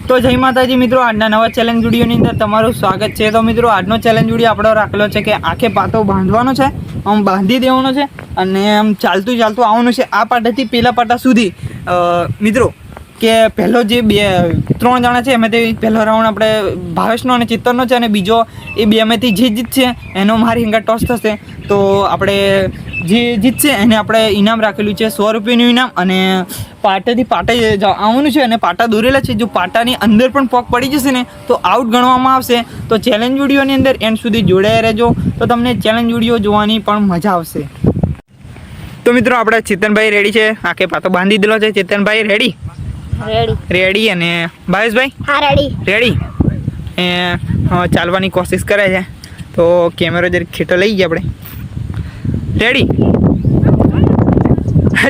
તો જય માતાજી મિત્રો, આજના નવા ચેલેન્જ વિડીયોની અંદર તમારું સ્વાગત છે। તો મિત્રો આજનો ચેલેન્જ વિડીયો આપણો રાખેલો છે કે આખે પાટો બાંધવાનો છે, આમ બાંધી દેવાનો છે અને આમ ચાલતું આવવાનું છે આ પાટાથી પેલા પાટા સુધી। મિત્રો કે પહેલો જે 3 જણા છે એમાંથી પહેલો રાઉન્ડ આપણે ભાવેશનો અને ચિત્તરનો છે અને બીજો એ બેમાંથી જે જીતશે એનો મારી હિંગા ટોસ થશે। તો આપણે જે જીતશે એને આપણે ઇનામ રાખેલું છે 100 રૂપિયાનું ઇનામ અને પાટેથી પાટે આવવાનું છે અને પાટા દોરેલા છે। જો પાટાની અંદર પણ પોક પડી જશે ને તો આઉટ ગણવામાં આવશે। તો ચેલેન્જ વિડીયોની અંદર એન્ડ સુધી જોડાયા રહેજો તો તમને ચેલેન્જ વિડીયો જોવાની પણ મજા આવશે। તો મિત્રો આપણે ચેતનભાઈ રેડી છે, આખે પાટો બાંધી દીધો છે। ચેતનભાઈ રેડી? રેડી। અને ભાવેશભાઈ? હા રેડી। ચાલવાની કોશિશ કરે છે તો કેમેરો જરીક ખેટો લઈ ગયા આપણે। રેડી?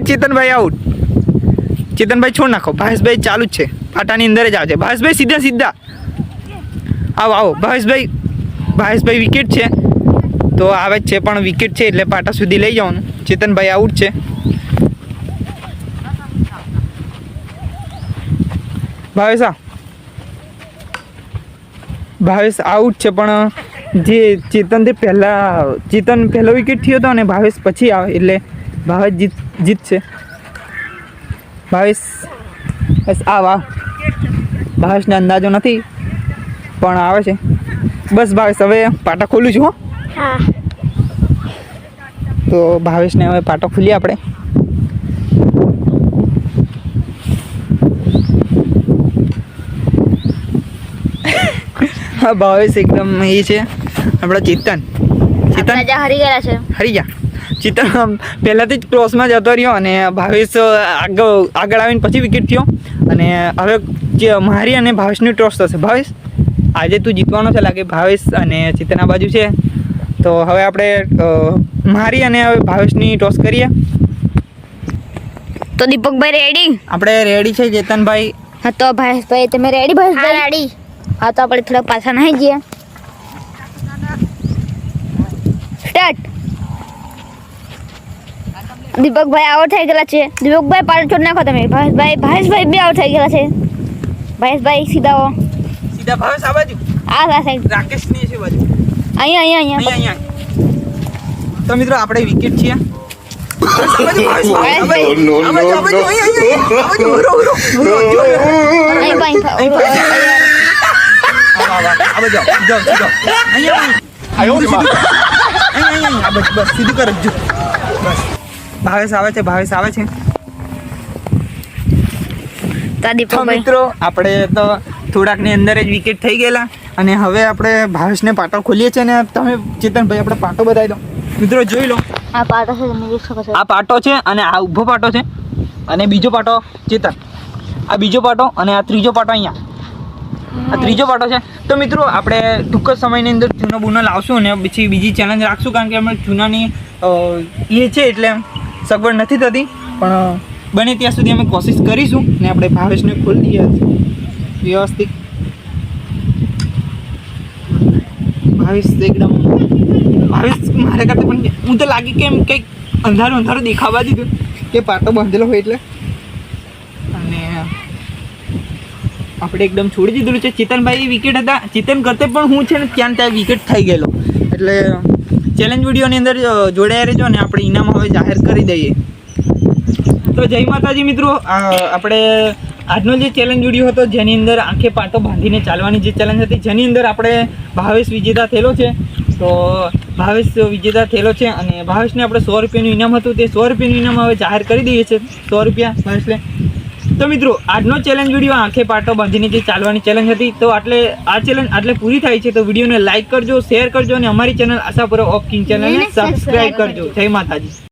ચેતનભાઈ આઉટ। ચેતનભાઈ છોડ નાખો, ભાવેશભાઈ ચાલુ જ છે, પાટાની અંદર જ આવશે। ભાવેશભાઈ સીધા આવો ભાવેશભાઈ વિકેટ છે તો આવે જ છે, પણ વિકેટ છે એટલે પાટા સુધી લઈ જવાનું। ચેતનભાઈ આઉટ છે। ભાવેશ આઉટ છે, પણ જે ચેતન પહેલો વિકેટ થયો હતો અને ભાવેશ પછી આવે એટલે ભાવેશ જીતશે। ભાવેશ બસ ભાવેશને અંદાજો નથી પણ આવે છે। બસ ભાવેશ હવે પાટા ખોલું છું। હા, તો ભાવેશને હવે પાટો ખોલીએ આપણે। હા, ભાવેશ એકદમ એ છે આપણા ચેતન હારી ગયા। ચેતન પહેલાંથી જ ક્રોસમાં જતો રહ્યો અને ભાવેશ આગળ આવીને પછી વિકેટ થયો અને હવે જે મારી અને ભાવેશની ટોસ થશે। ભાવેશ આજે તું જીતવાનો છે લાગે। ભાવેશ અને ચેતન આ બાજુ છે તો હવે આપણે મારી અને હવે ભાવેશની ટોસ કરીએ। તો દીપકભાઈ રેડી? આપણે રેડી છે ચેતનભાઈ। હા તો ભાવેશભાઈ તમે રેડી? ભાવેશભાઈ રેડી। હા તો આપણે થોડા પાછા નહીં જઈએ। સ્ટાર્ટ। દીપકભાઈ આઉટ થઈ ગયેલા છે। દીપકભાઈ પાટો છોડ નાખો તમે। ભાવેશભાઈ બે આઉટ થઈ ગયેલા છે। ભાવેશભાઈ સીધા આવો। સીધા ભાવેશ આ બાજુ, આ સાઈડ રાકેશની છે બાજુ, અહીંયા। તો મિત્રો આપણે વિકેટ છીએ। ભાવેશ આવે છે। તો મિત્રો આપણે તો થોડાકની અંદર જ વિકેટ થઈ ગયેલા અને હવે આપણે ભાવેશને પાટો ખોલીએ છીએ અને તમે ચેતનભાઈ આપણે પાટો બતાવી દો। મિત્રો જોઈ લો, આ પાટો છે, તમે જોઈ શકો છો। આ પાટો છે અને આ ઊભો પાટો છે અને બીજો પાટો ચેતન, આ બીજો પાટો અને આ ત્રીજો પાટો અહીંયા, આ ત્રીજો પાટો છે। તો મિત્રો આપણે ટૂંક જ સમયની અંદર ચૂનો બૂનો લાવશું અને પછી બીજી ચેલેન્જ રાખશું કારણ કે અમે ચૂનાની એ છે એટલે સગવડ નથી થતી, પણ બને ત્યાં સુધી અમે કોશિશ કરીશું ને આપણે ભાવેશને ખોલી દઈએ વ્યવસ્થિત। ભાવેશ મારે કરતા પણ હું તો લાગે કે એમ કંઈક અંધારું દેખાવા દીધું કે પાટો બાંધેલો હોય એટલે, અને આપણે એકદમ છોડી દીધેલું છે। ચેતનભાઈ વિકેટ હતા, ચેતન કરતે પણ હું છે ને ત્યાં વિકેટ થઈ ગયેલો એટલે ચેલેન્જ વિડીયોની અંદર જોડાયા રહેજો અને આપણે ઇનામ હવે જાહેર કરી દઈએ। તો જય માતાજી મિત્રો, આપણે આજનો જે ચેલેન્જ વિડીયો હતો જેની અંદર આંખે પાટો બાંધીને ચાલવાની જે ચેલેન્જ હતી જેની અંદર આપણે ભાવેશ વિજેતા થયેલો છે। તો ભાવેશ વિજેતા થયેલો છે અને ભાવેશને આપણે 100 રૂપિયાનું ઇનામ હતું તે 100 રૂપિયાનું ઇનામ હવે જાહેર કરી દઈએ છીએ। 100 રૂપિયા ભાવેશને। તો મિત્રો આજનો ચેલેન્જ વિડીયો આંખે પાટો બાંધીને જે ચાલવાની ચેલેન્જ હતી તો આ ચેલેન્જ આટલે પૂરી થાય છે। તો વિડીયોને લાઇક કરજો, શેર કરજો અને અમારી ચેનલ આશાપુરા ઓફ કિંગ ચેનલને સબસ્ક્રાઈબ કરજો। જય માતાજી।